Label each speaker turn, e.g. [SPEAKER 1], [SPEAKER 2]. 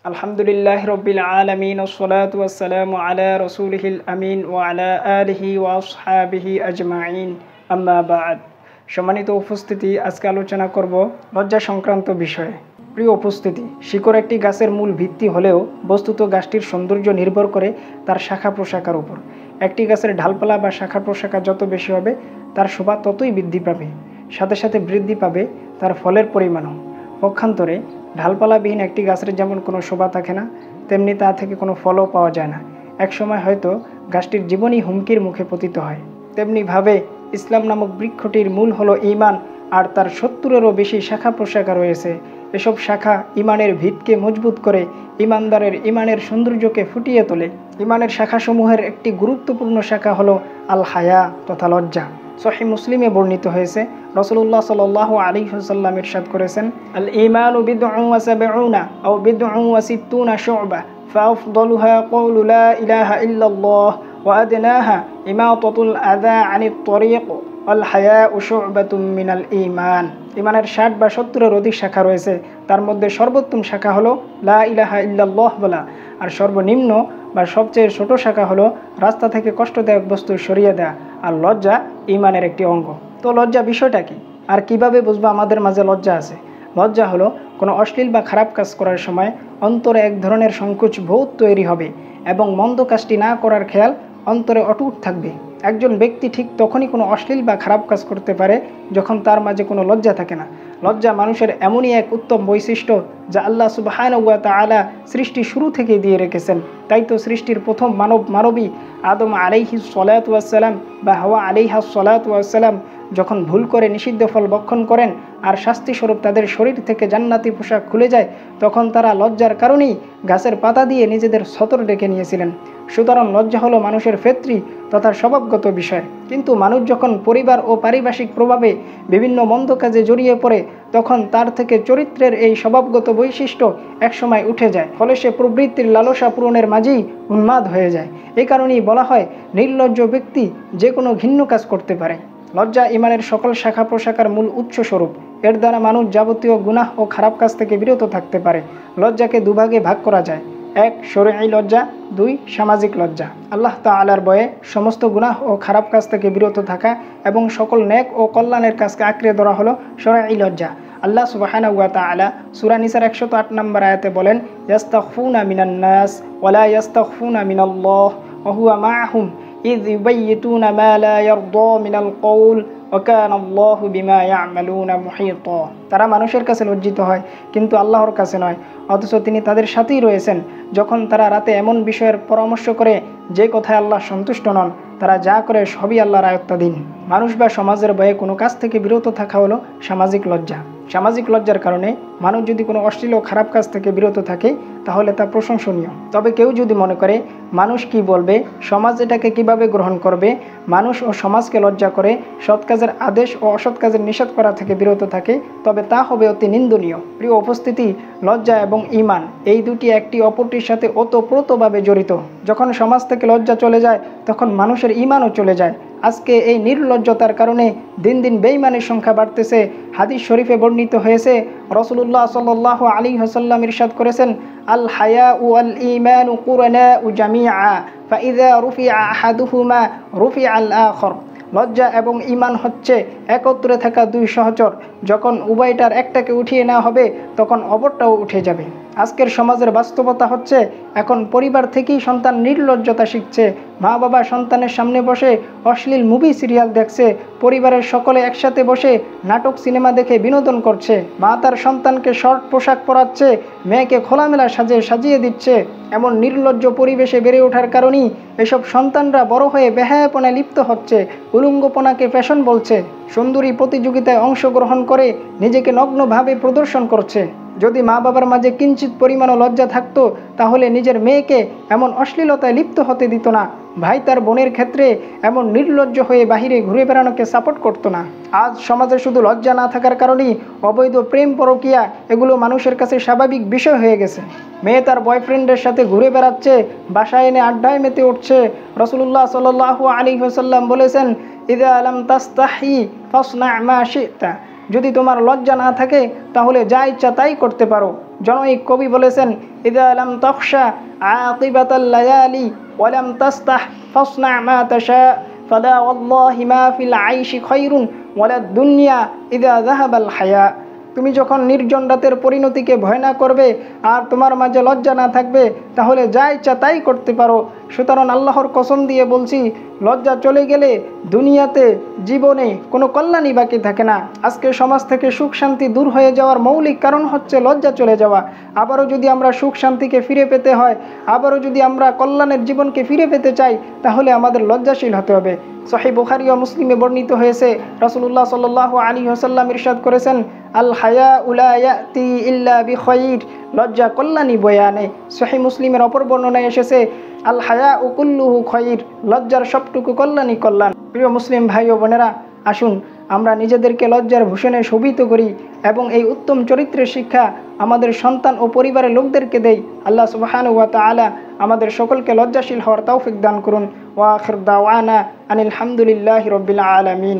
[SPEAKER 1] আলহামদুলিল্লাহি রাব্বিল আলামিন ওয়াসসালাতু ওয়াসসালামু আলা রাসূলিহিল আমিন ওয়া আলা আলিহি ওয়া আসহাবিহি আজমাইন আম্মা বা'দ। সম্মানিত উপস্থিতি, আজকে আলোচনা করব লজ্জা সংক্রান্ত বিষয়ে। প্রিয় উপস্থিতি, শিকড় একটি গাছের মূল ভিত্তি হলেও বস্তুত গাছটির সৌন্দর্য নির্ভর করে তার শাখা প্রশাখার উপর। একটি গাছের ডালপালা বা শাখা প্রশাখা যত বেশি হবে তার শোভা ততই বৃদ্ধি পাবে, সাথে সাথে বৃদ্ধি পাবে তার ফলের পরিমাণও। পক্ষান্তরে ডালপালাবিহীন একটি গাছের যেমন কোনো শোভা থাকে না, তেমনি তা থেকে কোনো ফলও পাওয়া যায় না। একসময় হয়তো গাছটির জীবনই হুমকির মুখে পতিত হয়। তেমনিভাবে ইসলাম নামক বৃক্ষটির মূল হলো ঈমান, আর তার ৭০-এরও বেশি শাখা প্রশাখা রয়েছে। এসব শাখা ঈমানের ভিতকে মজবুত করে, ঈমানদারের ঈমানের সৌন্দর্যকে ফুটিয়ে তোলে। ঈমানের শাখাসমূহের একটি গুরুত্বপূর্ণ শাখা হলো আল হায়া তথা লজ্জা। সহিহ মুসলিমে বর্ণিত হয়েছে, রাসূলুল্লাহ সাল্লাল্লাহু আলাইহি ওয়াসাল্লাম ইরশাদ করেছেন, আল ঈমানু বিদ'উন ওয়া সাবউনা আও বিদ'উন ওয়া সিত্তুনা শু'বা ফাআফদালুহা ক্বাউলু লা ইলাহা ইল্লাল্লাহ ওয়া আদনাহা ইমাতাতুল আযা আনিত তরিক ওয়াল হায়াউ শু'বাতুম মিনাল ঈমান। ঈমানের ৬০ বা ৭০-এর অধিক শাখা রয়েছে। তার মধ্যে সর্বোত্তম শাখা হলো লা ইলাহা ইল্লাল্লাহ বলা, আর সর্বনিম্ন বা সবচেয়ে ছোট শাখা হলো রাস্তা থেকে কষ্টদায়ক বস্তু সরিয়ে দেয়া। আর লজ্জা ঈমানের একটি অঙ্গ। তো লজ্জা বিষয়টা কি, আর কিভাবে বুঝবো আমাদের মাঝে লজ্জা আছে? লজ্জা হলো কোনো অশ্লীল বা খারাপ কাজ করার সময় অন্তরে এক ধরনের সংকোচ বোধ তৈরি হবে এবং মন্দ কাজটি না করার খেয়াল অন্তরে অটুট থাকবে। একজন ব্যক্তি ঠিক তখনই কোনো অশ্লীল বা খারাপ কাজ করতে পারে যখন তার মাঝে কোনো লজ্জা থাকে না। লজ্জা মানুষের এমনই এক উত্তম বৈশিষ্ট্য যা আল্লাহ সুবহানাহু ওয়া তাআলা সৃষ্টি শুরু থেকে দিয়ে রেখেছেন। তাই তো সৃষ্টির প্রথম মানবী আদম আলাইহিস সালাতু ওয়াস সালাম বা হাওয়া আলাইহাস সালাতু ওয়াস সালাম যখন ভুল করে নিষিদ্ধ ফল ভক্ষণ করেন আর শাস্তিস্বরূপ তাদের শরীর থেকে জান্নাতি পোশাক খুলে যায়, তখন তারা লজ্জার কারণেই গাছের পাতা দিয়ে নিজেদের ছতর ডেকে নিয়েছিলেন। সুতরাং লজ্জা হলো মানুষের ফিতরি তথা স্বভাবগত বিষয়। কিন্তু মানুষ যখন পরিবার ও পারিপার্শ্বিক প্রভাবে বিভিন্ন মন্দ কাজে জড়িয়ে পড়ে, তখন তার থেকে চরিত্রের এই স্বভাবগত বৈশিষ্ট্য একসময় উঠে যায়। ফলে সে প্রবৃত্তির লালসা পূরণের মাঝেই উন্মাদ হয়ে যায়। এই কারণেই বলা হয়, নির্লজ্জ ব্যক্তি যে কোনো ঘৃণ্য কাজ করতে পারে। লজ্জা ঈমানের সকল শাখা প্রশাখার মূল উৎস স্বরূপ। এর দ্বারা মানুষ যাবতীয় গুনাহ ও খারাপ কাজ থেকে বিরত থাকতে পারে। লজ্জাকে দুভাগে ভাগ করা যায়: ১. শরঈ লজ্জা, ২. সামাজিক লজ্জা। আল্লাহ তাআলার ভয়ে সমস্ত গুনাহ ও খারাপ কাজ থেকে বিরত থাকা এবং সকল নেক ও কল্যাণের কাজকে আঁকড়ে ধরা হলো শরঈ লজ্জা। আল্লাহ সুবহানাহু ওয়া তাআলা সূরা নিসার ১০৮ নম্বর আয়াতে বলেন, ইয়াস্তাখফুনা মিনান নাস ওয়া লা ইয়াস্তাখফুনা মিনাল্লাহ ওয়া হুয়া মাআহুম ইয ইউবাইয়িতুনা মা লা ইয়ারদা মিনাল কওল ওয়া কানা আল্লাহু বিমা ইয়া'মালুনা মুহীতা। তারা মানুষের কাছে লজ্জিত হয়, কিন্তু আল্লাহর কাছে নয়, অথচ তিনি তাদের সাথেই রয়েছেন। যখন তারা রাতে এমন বিষয়ের পরামর্শ করে যে কথায় আল্লাহ সন্তুষ্ট নন, তারা যা করে সবই আল্লাহর আয়ত্তাধীন। মানুষ বা সমাজের ভয়ে কোনো কাজ থেকে বিরত থাকা হলো সামাজিক লজ্জা। সামাজিক লজ্জার কারণে মানুষ যদি কোনো অশ্লীল ও খারাপ কাজ থেকে বিরত থাকে, তাহলে তা প্রশংসনীয়। তবে কেউ যদি মনে করে মানুষ কি বলবে, সমাজ এটাকে কিভাবে গ্রহণ করবে, মানুষ ও সমাজকে লজ্জা করে সৎ কাজের আদেশ ও অসৎ কাজের নিষেধ করা থেকে বিরত থাকে, তবে তা হবে অতি নিন্দনীয়। প্রিয় উপস্থিতি, লজ্জা এবং ঈমান এই দুটি একটি অপরটির সাথে ওতপ্রোতভাবে জড়িত। যখন সমাজ থেকে লজ্জা চলে যায়, তখন মানুষের ঈমানও চলে যায়। আজকে এই নির্লজ্জতার কারণে দিন দিন বেঈমানের সংখ্যা বাড়তেছে। হাদিস শরীফে বর্ণিত হয়েছে, রাসূলুল্লাহ সাল্লাল্লাহু আলাইহি ওয়াসাল্লাম ইরশাদ করেছেন, আল হায়াউ ওয়াল ঈমানু কুরানাউ জামিআ ফাইযা রুফিআ আহাদুহুমা রুফিআ আল আখর। লজ্জা এবং ঈমান হচ্ছে একত্রে থাকা দুই সহচর। যখন উভয়টার একটাকে উঠিয়ে নেওয়া হবে, তখন অপরটাও উঠে যাবে। আজকের সমাজের বাস্তবতা হচ্ছে, এখন পরিবার থেকেই সন্তান নির্লজ্জতা শিখছে। মা বাবা সন্তানের সামনে বসে অশ্লীল মুভি সিরিয়াল দেখছে, পরিবারের সকলে একসাথে বসে নাটক সিনেমা দেখে বিনোদন করছে। মা তার সন্তানকে শর্ট পোশাক পরাচ্ছে, মেয়েকে খোলামেলা সাজিয়ে দিচ্ছে। এমন নির্লজ্জ পরিবেশে বেড়ে ওঠার কারণেই এসব সন্তানরা বড় হয়ে বেহায়াপনায় লিপ্ত হচ্ছে, উলঙ্গপনাকে ফ্যাশন বলছে, সুন্দরী প্রতিযোগিতায় অংশগ্রহণ করে নিজেকে নগ্নভাবে প্রদর্শন করছে। যদি মা বাবার মাঝে কিঞ্চিত পরিমাণও লজ্জা থাকতো, তাহলে নিজের মেয়েকে এমন অশ্লীলতায় লিপ্ত হতে দিত না। ভাই তার বোনের ক্ষেত্রে এমন নির্লজ্জ হয়ে বাহিরে ঘুরে বেড়ানোকে সাপোর্ট করতো না। আজ সমাজে শুধু লজ্জা না থাকার কারণেই অবৈধ প্রেম পরকীয়া এগুলো মানুষের কাছে স্বাভাবিক বিষয় হয়ে গেছে। মেয়ে তার বয়ফ্রেন্ডের সাথে ঘুরে বেড়াচ্ছে, বাসায় এনে আড্ডায় মেতে উঠছে। রাসূলুল্লাহ সাল্লাল্লাহু আলাইহি ওয়াসাল্লাম বলেছেন, ইযা লাম তাস্তাহি ফাসনা মা শি'তা। যদি তোমার লজ্জা না থাকে, তাহলে যা ইচ্ছা তাই করতে পারো। জনৈক কবি বলেছেন, ইযা লাম তাখশা আকিবাতাল লায়ালি ওয়া লাম তাস্তাহ ফাসনা মা তাশা ফালা ওয়াল্লাহি মা ফিল আইশি খায়রুন ওয়ালাদ দুনিয়া ইযা যাহাবাল হায়া। তুমি যখন নির্জন রাতের পরিণতিকে ভয় না করবে আর তোমার মাঝে লজ্জা না থাকবে, তাহলে যা ইচ্ছা তাই করতে পারো। সুতরাং আল্লাহর কসম দিয়ে বলছি, লজ্জা চলে গেলে দুনিয়াতে জীবনে কোনো কল্যাণই বাকি থাকে না। আজকে সমাজ থেকে সুখ শান্তি দূর হয়ে যাওয়ার মৌলিক কারণ হচ্ছে লজ্জা চলে যাওয়া। আবারও যদি আমরা সুখ শান্তিকে ফিরে পেতে হয়, আবারও যদি আমরা কল্যাণের জীবনকে ফিরে পেতে চাই, তাহলে আমাদের লজ্জাশীল হতে হবে। সহিহ বুখারী ও মুসলিমে বর্ণিত হয়েছে, রাসূলুল্লাহ সাল্লাল্লাহু আলাইহি ওয়াসাল্লাম ইরশাদ করেছেন, আল হায়াউ লা ইয়াতি ইল্লা বিখাইর, লজ্জা কল্যাণী বয়ে আনে। সহিহ মুসলিমের অপর বর্ণনায় এসেছে, আল হায়াউ কুল্লুহু খায়র, লজ্জার সবটুকু কল্যাণী কল্যাণ। প্রিয় মুসলিম ভাই ও বোনেরা, আসুন আমরা নিজেদেরকে লজ্জার ভূষণে শোভিত করি এবং এই উত্তম চরিত্রের শিক্ষা আমাদের সন্তান ও পরিবারের লোকদেরকে দেই। আল্লাহ সুবহানাহু ওয়া তাআলা আমাদের সকলকে লজ্জাশীল হওয়ার তৌফিক দান করুন। ওয়া আখির দাওয়ানা আনিল হামদুলিল্লাহি রাব্বিল আলামিন।